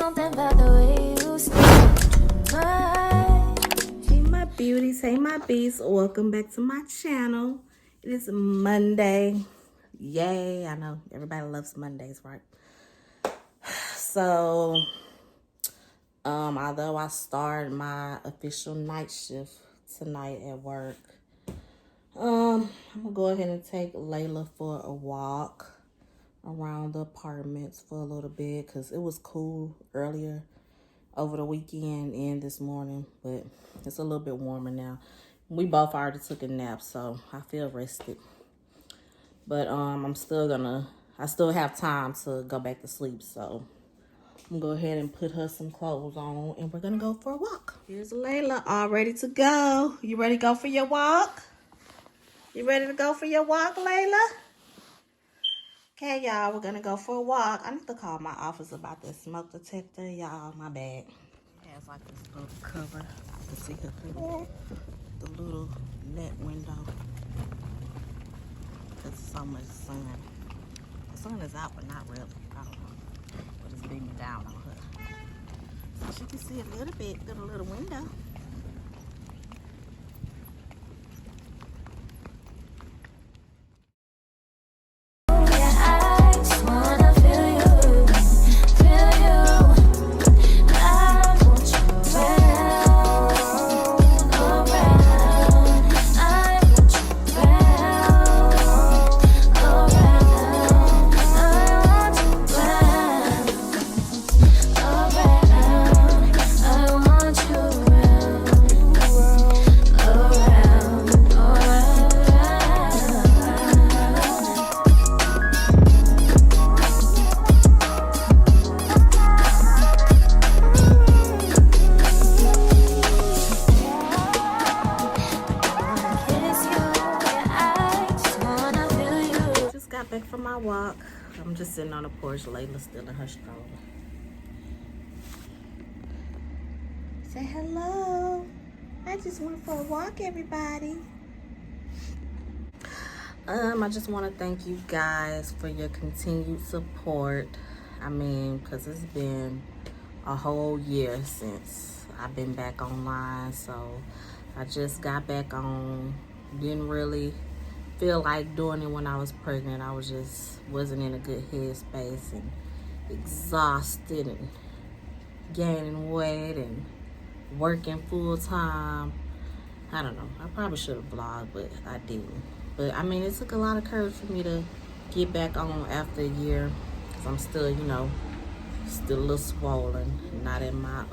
something about the way you smile. Hey my beauties, hey my beasts, welcome back to my channel. It is Monday. Yay, I know everybody loves Mondays, right? So although I started my official night shift tonight at work, I'm gonna go ahead and take Layla for a walk around the apartments for a little bit because it was cool earlier over the weekend and this morning, but it's a little bit warmer now. We both already took a nap, so I feel rested. But I still have time to go back to sleep, so I'm gonna go ahead and put her some clothes on and we're gonna go for a walk. Here's Layla, all ready to go. You ready to go for your walk? You ready to go for your walk, Layla? Okay, y'all, we're gonna go for a walk. I need to call my office about this smoke detector, y'all, my bad. It has like this little cover. You can see her through the little net window. Because so much sun. The sun is out, but not really. I don't know. But it's beaming down on her. So she can see a little bit through the little window. Back from my walk. I'm just sitting on the porch. Layla's still in her stroller. Say hello. I just went for a walk, everybody. I just want to thank you guys for your continued support. I mean, because it's been a whole year since I've been back online, so I just got back on. Didn't really feel like doing it when I was pregnant. I wasn't in a good headspace and exhausted and gaining weight and working full time. I don't know. I probably should have vlogged, but I didn't. But I mean, it took a lot of courage for me to get back on after a year because I'm still, still a little swollen, not in my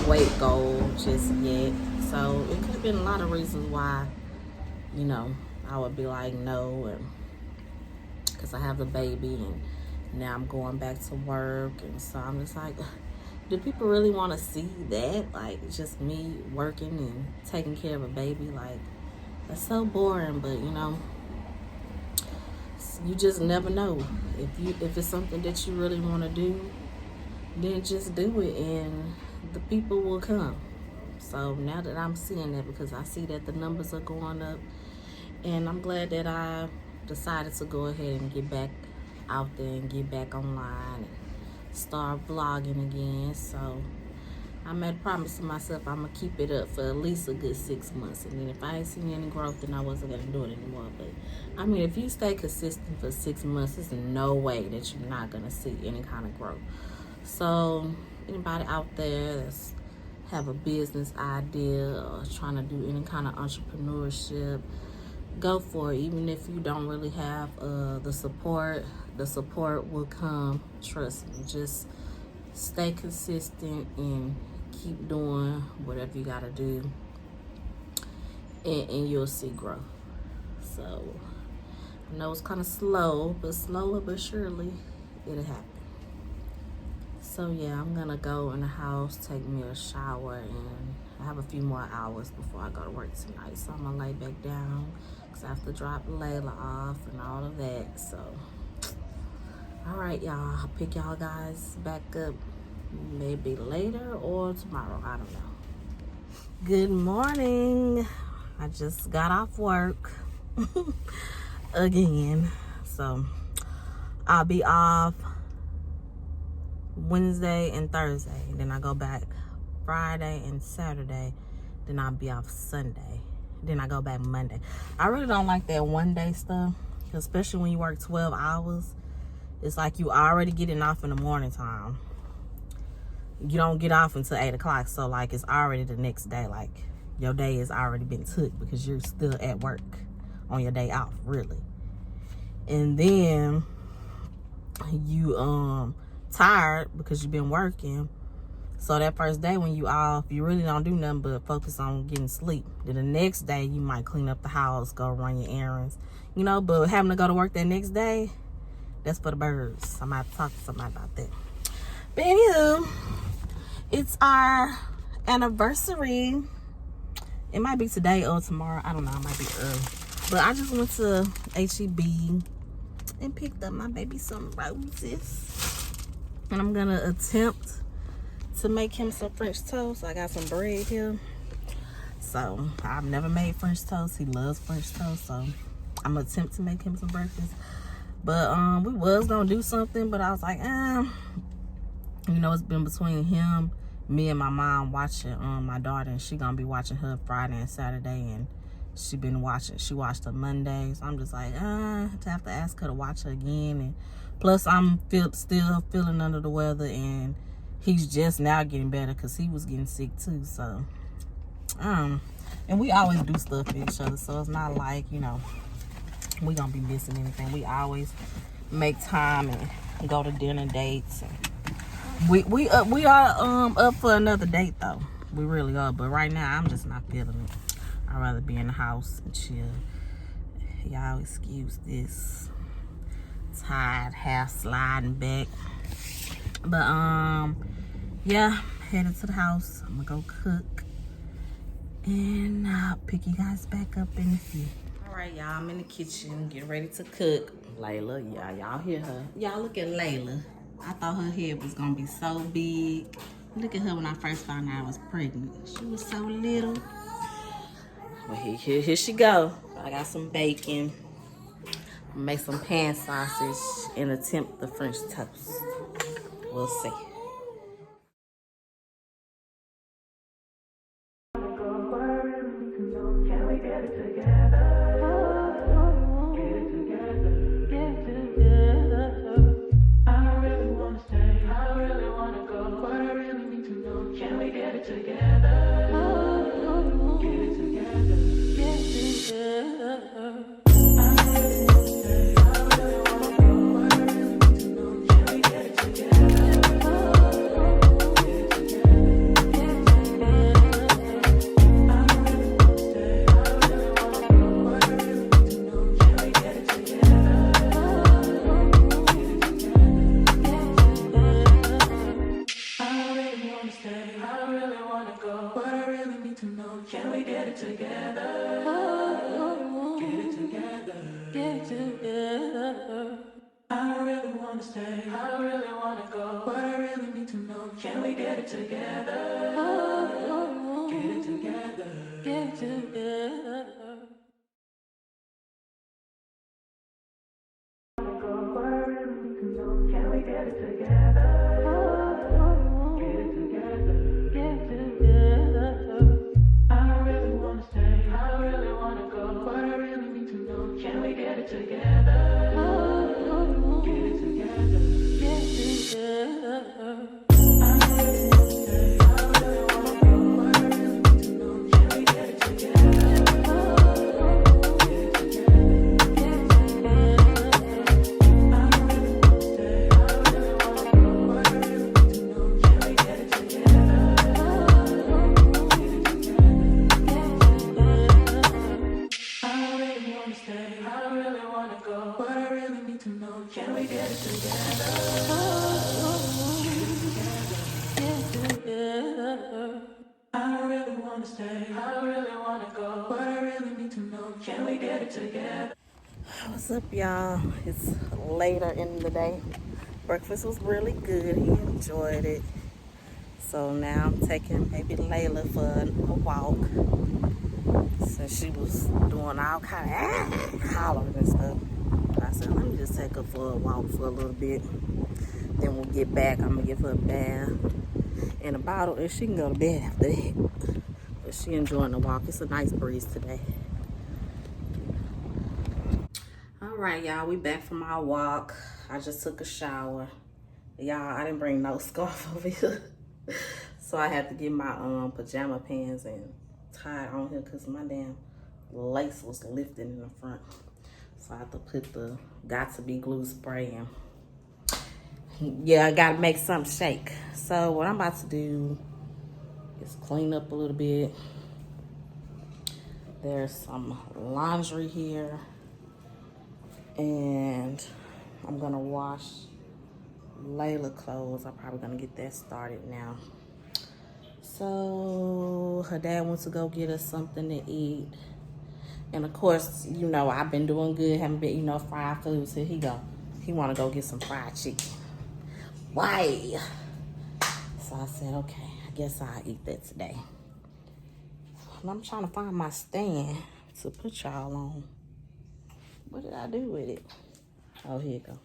weight goal just yet. So it could have been a lot of reasons why, I would be like, no, and because I have the baby and now I'm going back to work. And so I'm just like, do people really want to see that? Like, just me working and taking care of a baby? Like, that's so boring. But, you just never know. If it's something that you really want to do, then just do it and the people will come. So now that I'm seeing that, because I see that the numbers are going up, and I'm glad that I decided to go ahead and get back out there and get back online and start vlogging again. So I made a promise to myself I'm going to keep it up for at least a good 6 months. And then if I ain't seen any growth, then I wasn't going to do it anymore. But, I mean, if you stay consistent for 6 months, there's no way that you're not going to see any kind of growth. So anybody out there that's have a business idea or trying to do any kind of entrepreneurship, go for it. Even if you don't really have the support will come. Trust me. Just stay consistent and keep doing whatever you gotta do, and you'll see growth. So I know it's kind of slow, but slowly but surely it'll happen. So yeah, I'm gonna go in the house, take me a shower, and I have a few more hours before I go to work tonight. So I'm gonna lay back down because I have to drop Layla off and all of that. So, all right, y'all, I'll pick y'all guys back up maybe later or tomorrow. I don't know. Good morning. I just got off work again. So I'll be off Wednesday and Thursday. Then I go back Friday and Saturday. Then I'll be off Sunday. Then I go back Monday. I really don't like that one-day stuff, especially when you work 12 hours. It's like you already getting off in the morning time. You don't get off until 8 o'clock. So, like, it's already the next day. Like, your day has already been took because you're still at work on your day off, really. And then you tired because you've been working. So that first day when you off, you really don't do nothing but focus on getting sleep. Then the next day you might clean up the house, go run your errands, you know. But having to go to work that next day, that's for the birds. I might have to talk to somebody about that. But anywho, it's our anniversary. It might be today or tomorrow. I don't know. It might be early. But I just went to H-E-B and picked up my baby some roses. And I'm going to attempt to make him some French toast. I got some bread here. So, I've never made French toast. He loves French toast. So, I'm going to attempt to make him some breakfast. But, we was going to do something. But I was like, you know, it's been between him, me, and my mom watching my daughter. And she going to be watching her Friday and Saturday. And she watched her Monday. So, I'm just like, to have to ask her to watch her again. And plus, I'm still feeling under the weather. And he's just now getting better because he was getting sick too. So, and we always do stuff for each other. So, it's not like, you know, we gonna be missing anything. We always make time and go to dinner dates. And we are up for another date though. We really are. But right now, I'm just not feeling it. I'd rather be in the house and chill. Y'all excuse this tired half sliding back. But yeah, headed to the house. I'm gonna go cook and I'll pick you guys back up in a few. All right, y'all, I'm in the kitchen getting ready to cook. Layla, y'all hear her. Y'all look at Layla. I thought her head was gonna be so big. Look at her when I first found out I was pregnant. She was so little. Well, here she go. I got some bacon. Make some pan sausage and attempt the French toast. We'll see. What's up, y'all? It's later in the day. Breakfast was really good. He enjoyed it. So now I'm taking baby Layla for a walk. Since she was doing all kind of hollering and stuff. I said, let me just take her for a walk for a little bit. Then we'll get back. I'm gonna give her a bath and a bottle, and she can go to bed after that. But she enjoying the walk. It's a nice breeze today. All right, y'all, we back from our walk. I just took a shower. Y'all, I didn't bring no scarf over here. So I had to get my pajama pants and tie it on here because my damn lace was lifted in the front. So I have to put the got to be glue spray in. Yeah, I gotta make something shake. So what I'm about to do is clean up a little bit. There's some laundry here. And I'm gonna wash Layla clothes. I'm probably gonna get that started now. So her dad wants to go get us something to eat. And of course, you know, I've been doing good, haven't been eating no fried food. So he wanna go get some fried chicken. Why? So I said, okay, I guess I'll eat that today. And I'm trying to find my stand to put y'all on. What did I do with it? Oh, here you go.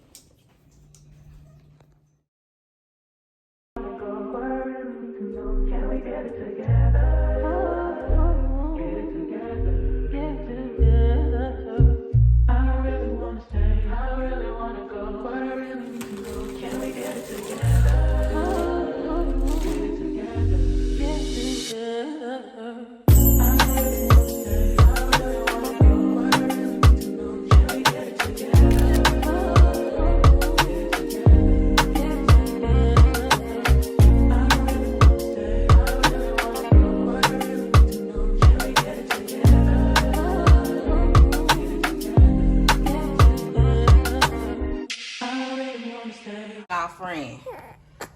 Our friend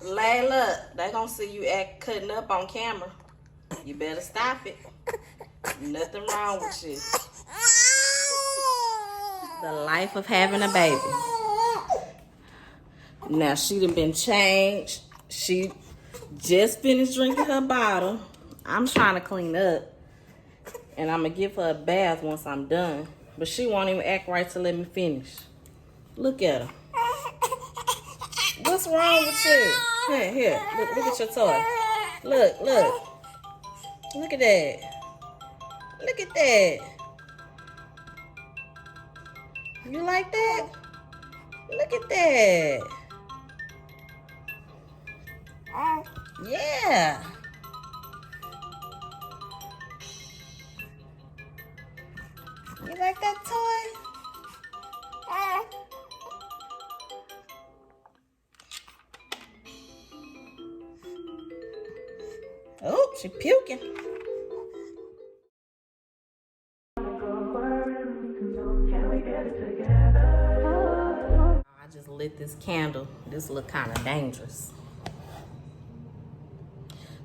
Layla, they gonna see you cutting up on camera. You better stop it. Nothing wrong with you. The life of having a baby. Now she done been changed. She just finished drinking her bottle. I'm trying to clean up, and I'm gonna give her a bath once I'm done. But she won't even act right to let me finish. Look at her. What's wrong with you? Here, look at your toy. Look. Look at that. Look at that. You like that? Look at that. Yeah. You like that toy? Oh, she puking. I just lit this candle. This look kind of dangerous.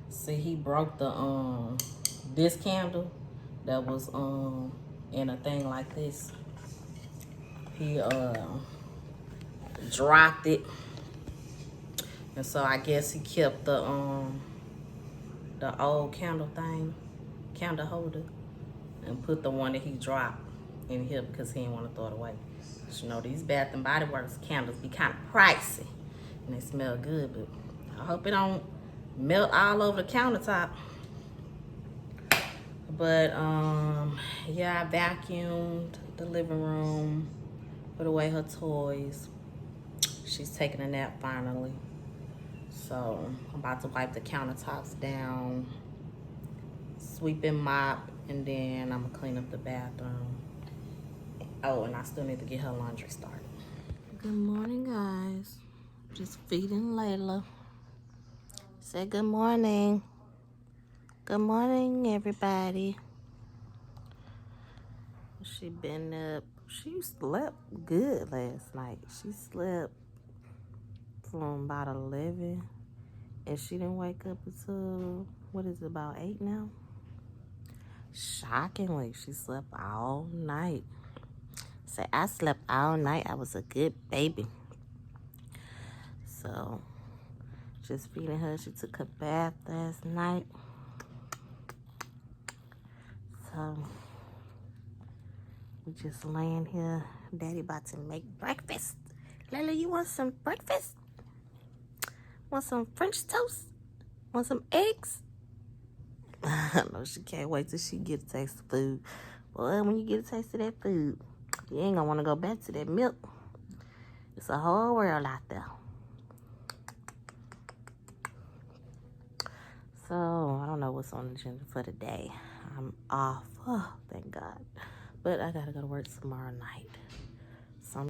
See, he broke the this candle that was in a thing like this. He dropped it, and so I guess he kept the old candle holder, and put the one that he dropped in here because he didn't want to throw it away. But, you know, these Bath and Body Works candles be kind of pricey, and they smell good, but I hope it don't melt all over the countertop. But yeah, I vacuumed the living room, put away her toys. She's taking a nap finally. So I'm about to wipe the countertops down, sweep and mop, and then I'm gonna clean up the bathroom. Oh, and I still need to get her laundry started. Good morning, guys. Just feeding Layla. Say good morning. Good morning, everybody. She been up. She slept good last night. She slept from about 11, and she didn't wake up until, what is it, about 8 now? Shockingly, she slept all night. Say, I slept all night. I was a good baby. So, just feeding her. She took a bath last night. So, we just laying here. Daddy about to make breakfast. Layla, you want some breakfast? Want some French toast? Want some eggs? I know she can't wait till she get a taste of food. Boy, when you get a taste of that food, you ain't gonna want to go back to that milk. It's a whole world out there. So, I don't know what's on the agenda for today. I'm off. Oh, thank God. But I gotta go to work tomorrow night.